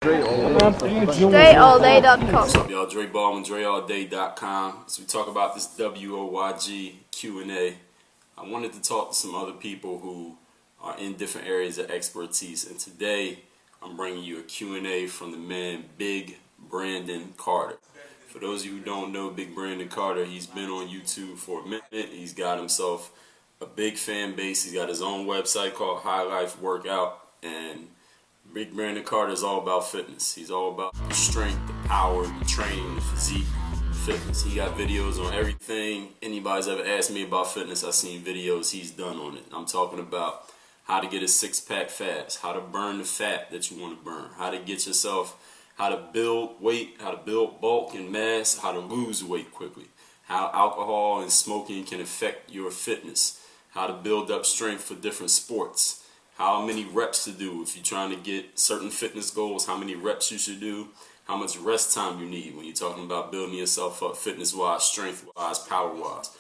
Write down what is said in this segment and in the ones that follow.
DreAllDay.com. What's up, y'all? Dre Baldwin, DreAllDay.com. As we talk about this WOYG Q&A, I wanted to talk to some other people who are in different areas of expertise. And today, I'm bringing you a Q&A from the man, Big Brandon Carter. For those of you who don't know Big Brandon Carter, he's been on YouTube for a minute. He's got himself a big fan base. He's got his own website called High Life Workout. And Big Brandon Carter is all about fitness. He's all about the strength, the power, the training, the physique, fitness. He got videos on everything. Anybody's ever asked me about fitness, I've seen videos he's done on it. I'm talking about how to get a six-pack fast, how to burn the fat that you want to burn, how to get yourself, how to build weight, how to build bulk and mass, how to lose weight quickly, how alcohol and smoking can affect your fitness, how to build up strength for different sports, how many reps to do if you're trying to get certain fitness goals, how many reps you should do, how much rest time you need when you're talking about building yourself up fitness-wise, strength-wise, power-wise.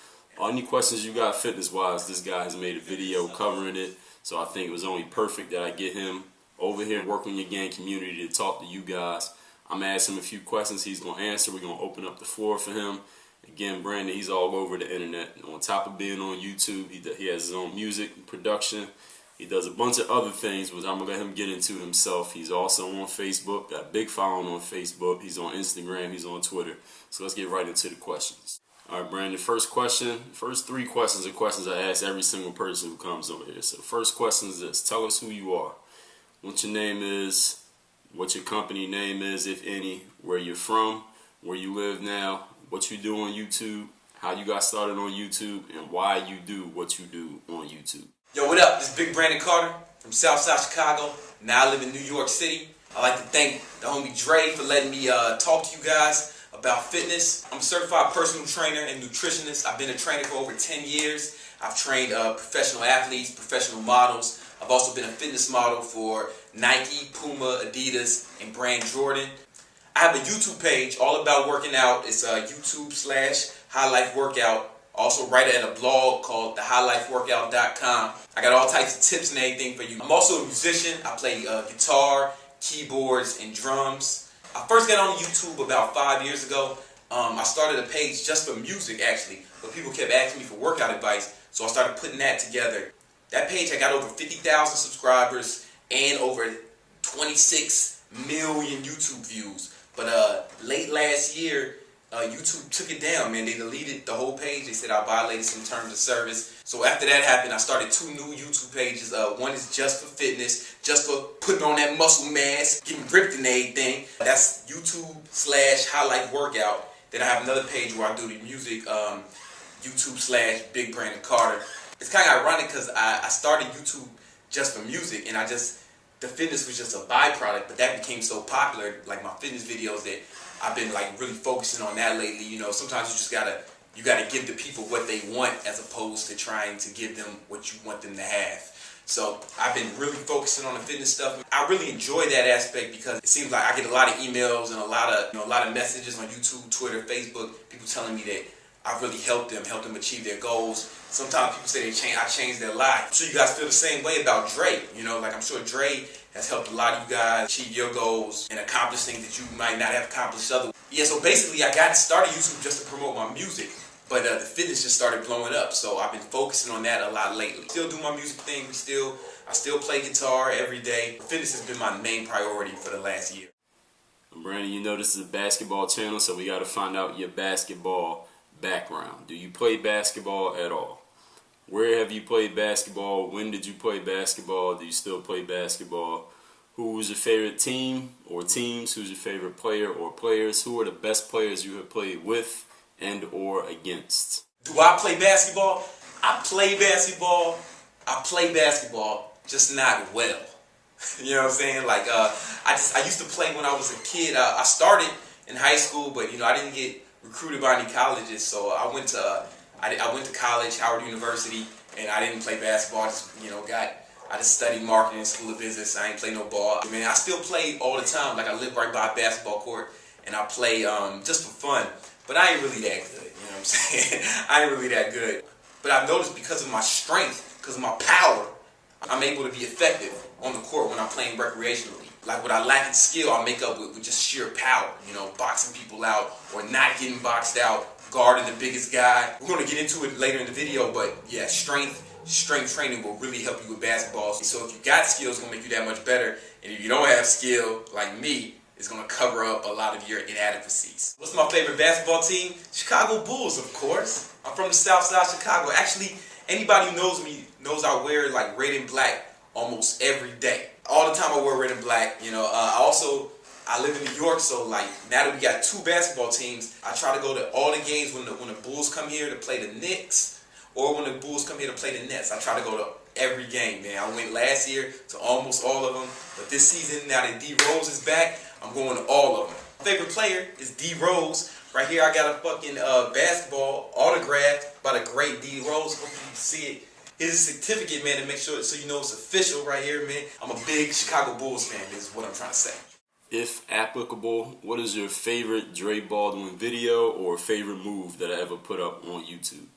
Any questions you got fitness-wise, this guy has made a video covering it, so I think it was only perfect that I get him over here and work on your gang community to talk to you guys. I'm going to ask him a few questions he's going to answer. We're going to open up the floor for him. Again, Brandon, he's all over the internet. On top of being on YouTube, he has his own music production. He does a bunch of other things, which I'm going to let him get into himself. He's also on Facebook, got a big following on Facebook. He's on Instagram, he's on Twitter. So let's get right into the questions. All right, Brandon, first three questions are questions I ask every single person who comes over here. So first question is this: tell us who you are, what your name is, what your company name is, if any, where you're from, where you live now, what you do on YouTube, how you got started on YouTube, and why you do what you do on YouTube. Yo, what up? This is Big Brandon Carter from Southside Chicago. Now I live in New York City. I'd like to thank the homie Dre for letting me talk to you guys about fitness. I'm a certified personal trainer and nutritionist. I've been a trainer for over 10 years. I've trained professional athletes, professional models. I've also been a fitness model for Nike, Puma, Adidas, and brand Jordan. I have a YouTube page all about working out. It's YouTube/High Life Workout. Also write at a blog called thehighlifeworkout.com. I got all types of tips and everything for you. I'm also a musician. I play guitar, keyboards, and drums. I first got on YouTube about 5 years ago. I started a page just for music, actually, but people kept asking me for workout advice, so I started putting that together. That page, I got over 50,000 subscribers and over 26 million YouTube views. But late last year, YouTube took it down, man. They deleted the whole page. They said I violated some terms of service. So after that happened, I started 2 new YouTube pages. One is just for fitness, just for putting on that muscle mass, getting ripped and everything. That's YouTube/High Life Workout. Then I have another page where I do the music, YouTube/Big Brandon Carter. It's kind of ironic because I started YouTube just for music, and the fitness was just a byproduct, but that became so popular, like my fitness videos, that I've been like really focusing on that lately. You know, sometimes you just gotta give the people what they want as opposed to trying to give them what you want them to have. So I've been really focusing on the fitness stuff. I really enjoy that aspect because it seems like I get a lot of emails and a lot of messages on YouTube, Twitter, Facebook, people telling me that I've really helped them achieve their goals. Sometimes people say I changed their life. I'm sure you guys feel the same way about Dre. You know, like I'm sure Dre has helped a lot of you guys achieve your goals and accomplish things that you might not have accomplished otherwise. Yeah, so basically I got started YouTube just to promote my music, but the fitness just started blowing up, so I've been focusing on that a lot lately. Still do my music thing, I still play guitar every day. Fitness has been my main priority for the last year. Brandon, you know this is a basketball channel, so we got to find out your basketball background. Do you play basketball at all? Where have you played basketball? When did you play basketball? Do you still play basketball? Who was your favorite team or teams? Who's your favorite player or players? Who are the best players you have played with and or against? Do I play basketball? I play basketball, just not well. You know what I'm saying? Like I used to play when I was a kid. I started in high school, but I didn't get recruited by any colleges, so I went to college, Howard University, and I didn't play basketball. I just studied marketing in School of Business. I ain't play no ball. I mean, I still play all the time. Like I live right by a basketball court, and I play just for fun. But I ain't really that good. You know what I'm saying? I ain't really that good. But I've noticed because of my strength, because of my power, I'm able to be effective on the court when I'm playing recreationally. Like what I lack in skill, I'll make up with just sheer power. You know, boxing people out or not getting boxed out, guarding the biggest guy. We're going to get into it later in the video, but yeah, strength training will really help you with basketball. So if you got skill, it's going to make you that much better. And if you don't have skill, like me, it's going to cover up a lot of your inadequacies. What's my favorite basketball team? Chicago Bulls, of course. I'm from the South Side of Chicago. Actually, anybody who knows me knows I wear like red and black almost every day. All the time I wear red and black. You know, I live in New York, so like now that we got two basketball teams, I try to go to all the games when the Bulls come here to play the Knicks, or when the Bulls come here to play the Nets. I try to go to every game, man. I went last year to almost all of them, but this season, now that D Rose is back, I'm going to all of them. My favorite player is D Rose. Right here, I got a fucking basketball autographed by the great D Rose. Hopefully you see it. Here's a certificate, man, to make sure so you know it's official right here, man. I'm a big Chicago Bulls fan. This is what I'm trying to say. If applicable, what is your favorite Dre Baldwin video or favorite move that I ever put up on YouTube?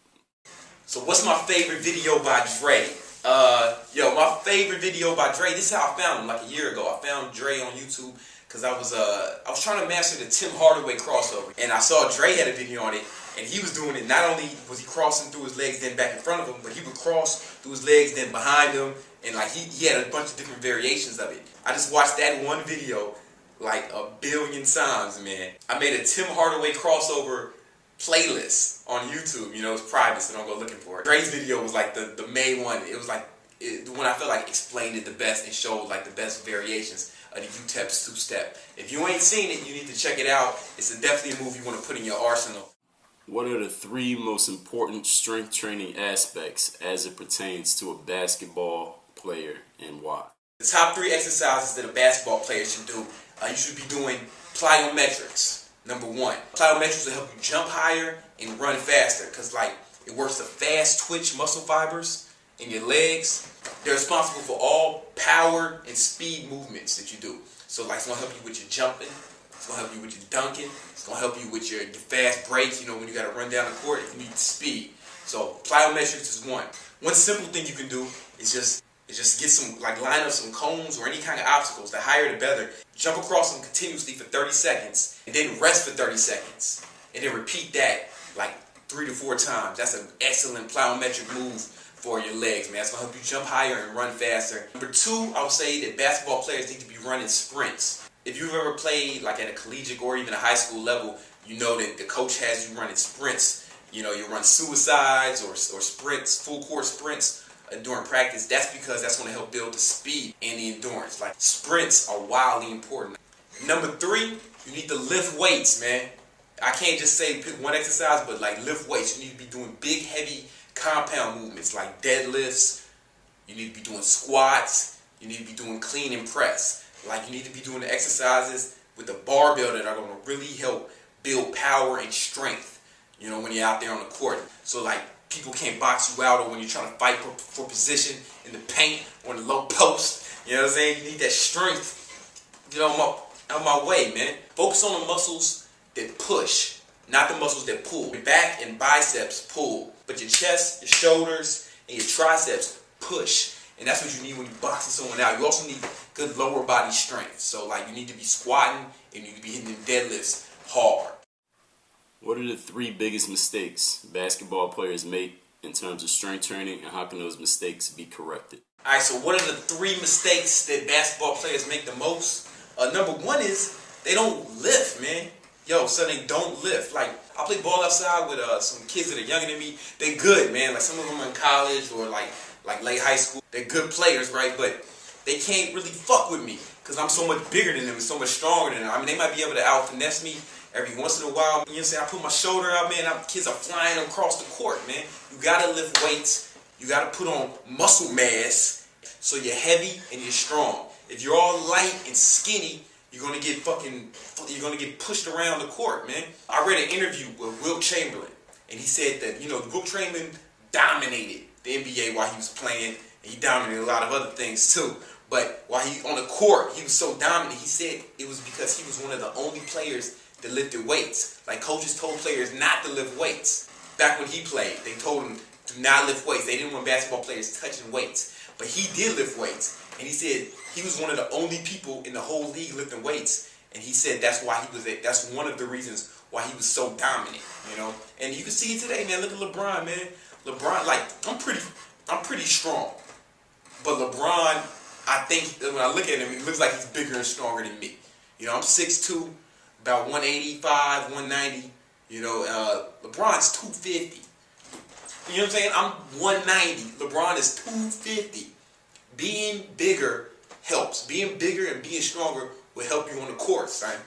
So what's my favorite video by Dre? My favorite video by Dre, this is how I found him like a year ago. I found Dre on YouTube because I was trying to master the Tim Hardaway crossover. And I saw Dre had a video on it, and he was doing it. Not only was he crossing through his legs, then back in front of him, but he would cross through his legs, then behind him. And like he had a bunch of different variations of it. I just watched that one video like a billion times, man. I made a Tim Hardaway crossover playlist on YouTube. You know, it's private, so don't go looking for it. Dre's video was like the main one. It was like the one I felt like explained it the best and showed like the best variations of the UTEP two-step. If you ain't seen it, you need to check it out. It's definitely a move you want to put in your arsenal. What are the three most important strength training aspects as it pertains to a basketball player, and why? The top 3 exercises that a basketball player should do, you should be doing plyometrics. Number 1. Plyometrics will help you jump higher and run faster because like it works the fast twitch muscle fibers in your legs. They're responsible for all power and speed movements that you do. So like it's going to help you with your jumping. It's going to help you with your dunking. It's going to help you with your fast breaks, you know, when you got to run down the court if you need speed. So plyometrics is one. One simple thing you can do is just get some, like line up some cones or any kind of obstacles. The higher the better. Jump across them continuously for 30 seconds and then rest for 30 seconds. And then repeat that like 3 to 4 times. That's an excellent plyometric move for your legs, man. It's going to help you jump higher and run faster. Number 2, I would say that basketball players need to be running sprints. If you've ever played like at a collegiate or even a high school level, you know that the coach has you running sprints. You know, you run suicides or sprints, full court sprints during practice. That's because that's going to help build the speed and the endurance. Like sprints are wildly important. Number 3, you need to lift weights, man. I can't just say pick one exercise, but like lift weights. You need to be doing big, heavy compound movements like deadlifts. You need to be doing squats. You need to be doing clean and press. Like you need to be doing the exercises with the barbell that are going to really help build power and strength, you know, when you're out there on the court. So like people can't box you out, or when you're trying to fight for position in the paint or in the low post. You know what I'm saying? You need that strength. Get out my way, man. Focus on the muscles that push, not the muscles that pull. Your back and biceps pull, but your chest, your shoulders, and your triceps push. And that's what you need when you're boxing someone out. You also need good lower body strength. So like you need to be squatting and you need to be hitting them deadlifts hard. What are the 3 biggest mistakes basketball players make in terms of strength training, and how can those mistakes be corrected? Alright, so what are the 3 mistakes that basketball players make the most? Number 1 is they don't lift, man. Yo, so they don't lift. Like, I play ball outside with some kids that are younger than me. They good, man. Like some of them are in college or like late high school. They're good players, right? But they can't really fuck with me because I'm so much bigger than them and so much stronger than them. I mean, they might be able to out-finesse me every once in a while. You know what I'm saying? I put my shoulder out, man. Kids are flying across the court, man. You got to lift weights. You got to put on muscle mass so you're heavy and you're strong. If you're all light and skinny, you're gonna get pushed around the court, man. I read an interview with Wilt Chamberlain, and he said that, you know, Wilt Chamberlain dominated the NBA while he was playing, and he dominated a lot of other things too. But while he on the court, he was so dominant. He said it was because he was one of the only players that lifted weights. Like coaches told players not to lift weights. Back when he played, they told him do not lift weights. They didn't want basketball players touching weights. But he did lift weights, And he said he was one of the only people in the whole league lifting weights. And he said that's why that's one of the reasons why he was so dominant, you know. And you can see it today, man. Look at LeBron, man. LeBron, like, I'm pretty strong. But LeBron, I think when I look at him, he looks like he's bigger and stronger than me. You know, I'm 6'2", about 185, 190. You know, LeBron's 250. You know what I'm saying? I'm 190. LeBron is 250. Being bigger helps. Being bigger and being stronger will help you on the course, right?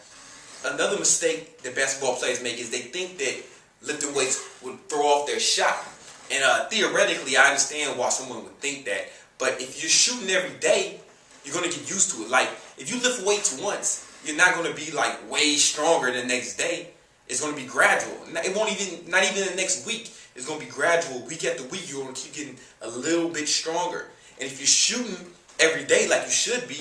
Another mistake that basketball players make is they think that lifting weights would throw off their shot. And theoretically, I understand why someone would think that. But if you're shooting every day, you're going to get used to it. Like, if you lift weights once, you're not going to be, like, way stronger the next day. It's going to be gradual. It won't even, not even the next week. It's going to be gradual. Week after week, you're going to keep getting a little bit stronger. And if you're shooting every day like you should be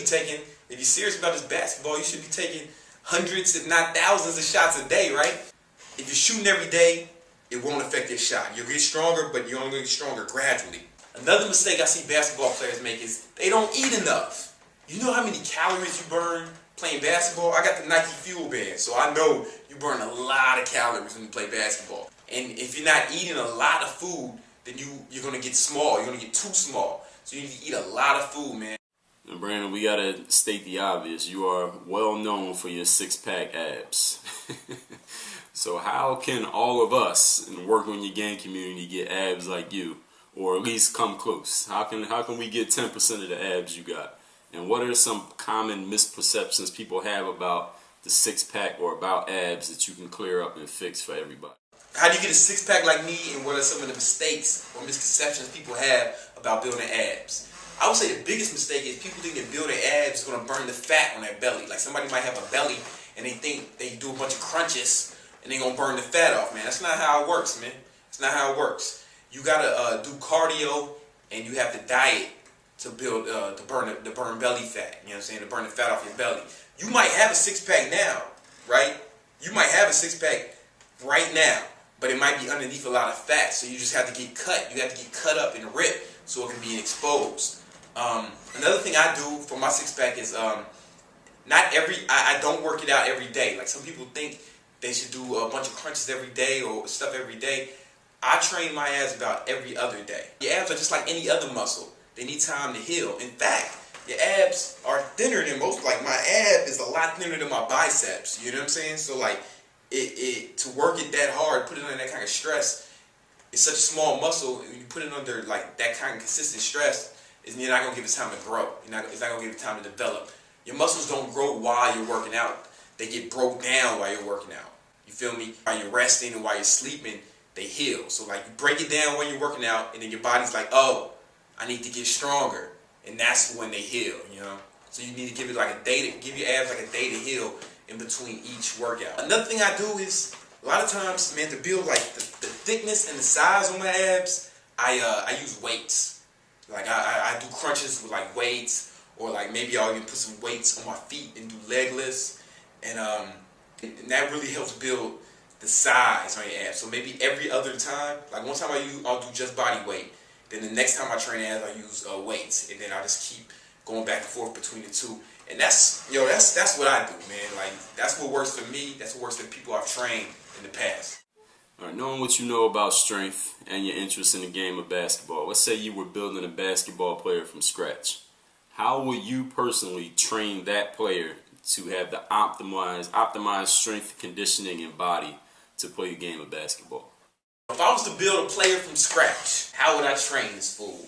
taking, if you're serious about this basketball, you should be taking hundreds, if not thousands of shots a day, right? If you're shooting every day, it won't affect your shot. You'll get stronger, but you're only going to get stronger gradually. Another mistake I see basketball players make is they don't eat enough. You know how many calories you burn playing basketball? I got the Nike Fuel Band, so I know you burn a lot of calories when you play basketball. And if you're not eating a lot of food, then you're going to get small. You're going to get too small. So you need to eat a lot of food, man. And Brandon, we got to state the obvious. You are well known for your six-pack abs. So how can all of us in the Work on Your Game community get abs like you? Or at least come close? How can we get 10% of the abs you got? And what are some common misperceptions people have about the six-pack or about abs that you can clear up and fix for everybody? How do you get a six-pack like me, and what are some of the mistakes or misconceptions people have about building abs? I would say the biggest mistake is people think that building abs is going to burn the fat on their belly. Like, somebody might have a belly and they think they do a bunch of crunches and they're going to burn the fat off, man. That's not how it works, man. It's not how it works. You got to do cardio, and you have to diet to build, to burn belly fat. You know what I'm saying? To burn the fat off your belly. You might have a six-pack now, right? You might have a six-pack right now, but it might be underneath a lot of fat, so you just have to get cut. You have to get cut up and ripped so it can be exposed. Another thing I do for my six-pack is I don't work it out every day. Like, some people think they should do a bunch of crunches every day or stuff every day. I train my abs about every other day. Your abs are just like any other muscle. They need time to heal. In fact, your abs are thinner than most. Like, my ab is a lot thinner than my biceps. You know what I'm saying? So, like, to work it that hard, put it under that kind of stress, it's such a small muscle. When you put it under, like, that kind of consistent stress, you're not going to give it time to grow. It's not going to give it time to develop. Your muscles don't grow while you're working out. They get broke down while you're working out. You feel me? While you're resting and while you're sleeping, they heal. So, like, you break it down when you're working out, and then your body's like, oh, I need to get stronger. And that's when they heal, you know? So you need to give it like a day give your abs like a day to heal in between each workout. Another thing I do is, a lot of times, man, to build like the thickness and the size on my abs, I use weights. Like, I do crunches with like weights, or like maybe I'll even put some weights on my feet and do leg lifts. And that really helps build the size on your abs. So maybe every other time, like one time I'll do just body weight. Then the next time I train abs, I use weights, and then I just keep going back and forth between the two. And that's what I do, man. Like, that's what works for me. That's what works for people I've trained in the past. All right, knowing what you know about strength and your interest in the game of basketball, let's say you were building a basketball player from scratch. How would you personally train that player to have the optimized strength, conditioning, and body to play the game of basketball? If I was to build a player from scratch, how would I train this fool?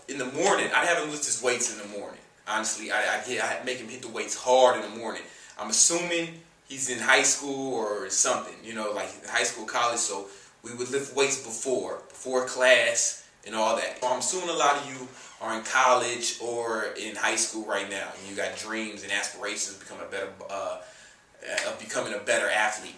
In the morning, I'd have him lift his weights in the morning. Honestly, I'd make him hit the weights hard in the morning. I'm assuming he's in high school or something, like high school, college, so we would lift weights before class and all that. So I'm assuming a lot of you are in college or in high school right now, and you got dreams and aspirations of becoming a better athlete.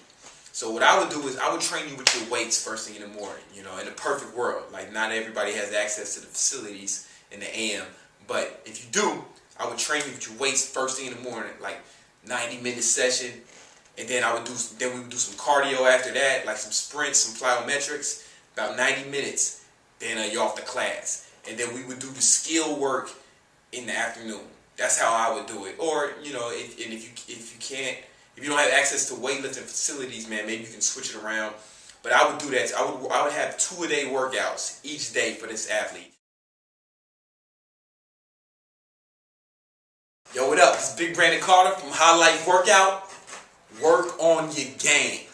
So what I would do is I would train you with your weights first thing in the morning, in a perfect world. Like, not everybody has access to the facilities in the AM, but if you do, I would train you with your weights first thing in the morning, like 90-minute session, and then we would do some cardio after that, like some sprints, some plyometrics, about 90 minutes, then you're off to class. and then we would do the skill work in the afternoon. That's how I would do it. Or, you know, if you don't have access to weightlifting facilities, man, maybe you can switch it around. But I would do that. I would have 2-a-day workouts each day for this athlete. Yo, what up? It's Big Brandon Carter from High Life Workout. Work on your game.